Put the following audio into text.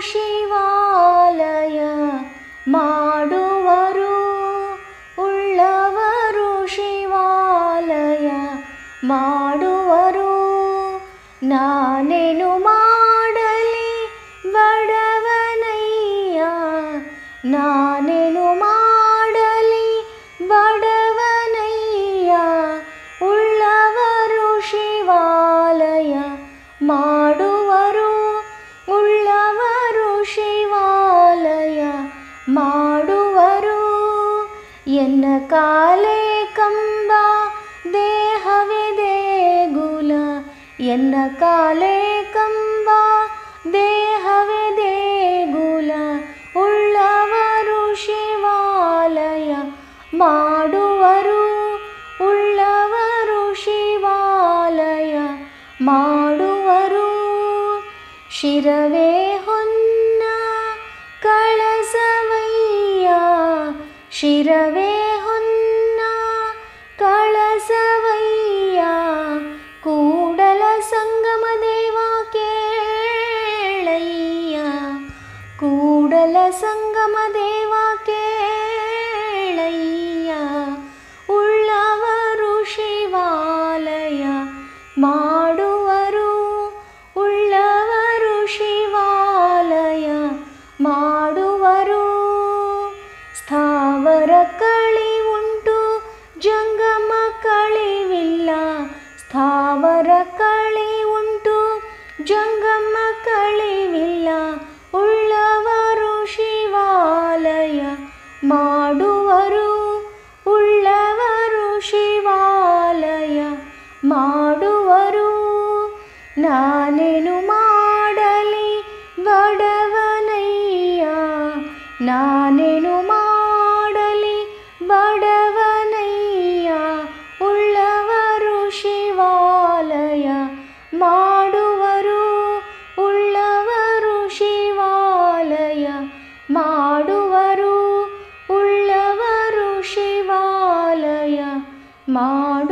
ಶಿವಾಲಯ ಮಾಡುವರು, ಉಳ್ಳವರು ಶಿವಾಲಯ ಮಾಡುವರು. ನಾನೇನು ಮಾಡಲಿ ಬಡವನಯ್ಯ, ನಾನೇನು ಮಾಡಲಿ ಬಡವನಯ್ಯ, ಉಳ್ಳವರು ಶಿವಾಲಯ ಮಾಡುವರು, ಉಳ್ಳವರು ಶಿವಾಲಯ ಮಾಡುವರು. ಎನ್ನ ಕಾಲೇ ಕಂಬ ದೇಹವೇ ದೇಗುಲ, ಎನ್ನ ಕಾಲೇ ಕಂಬ ದೇಹವೇ ದೇಗುಲ, ಉಳ್ಳವರು ಶಿವಾಲಯ ಮಾಡುವರು, ಉಳ್ಳವರು ಶಿವಾಲಯ ಮಾಡುವರು. ಶಿರವೇ ಹೊನ್ನ ಕಳಸವಯ್ಯ, ಶಿರವೇ ಹೊನ್ನ ಕಳಸವಯ್ಯ, ಕೂಡಲ ಸಂಗಮ ದೇವ ಕೇಳಯ್ಯ, ಕೂಡಲ ಸಂಗಮ ದೇವ ಕೇಳಯ್ಯ, ಉಳ್ಳವರು ಶಿವಾಲಯ ಮಾಡುವರು, ಉಳ್ಳವರು ಶಿವಾಲಯ ಮಾಡುವರು. ಸ್ಥಾವರ ಕಳಿ ಉಂಟು ಜಂಗಮ ಕಳಿವಿಲ್ಲ, ಸ್ಥಾವರ ಕಳಿ ಉಂಟು ಜಂಗಮ ಕಳಿವಿಲ್ಲ, ಉಳ್ಳವರು ಶಿವಾಲಯ ಮಾಡುವರು, ಉಳ್ಳವರು ಶಿವಾಲಯ ಮಾಡುವರು. ನಾನೇನು ಮಾಡಲಿ ಬಡವನಯ್ಯ, ನಾನೇನು ಮಾಡಲಿ ಬಡವನಯ್ಯ, ಉಳ್ಳವರು ಶಿವಾಲಯ ಮಾಡುವರು, ಉಳ್ಳವರು ಶಿವಾಲಯ ಮಾಡುವರು, ಉಳ್ಳವರು ಶಿವಾಲಯ ಮಾಡುವರು.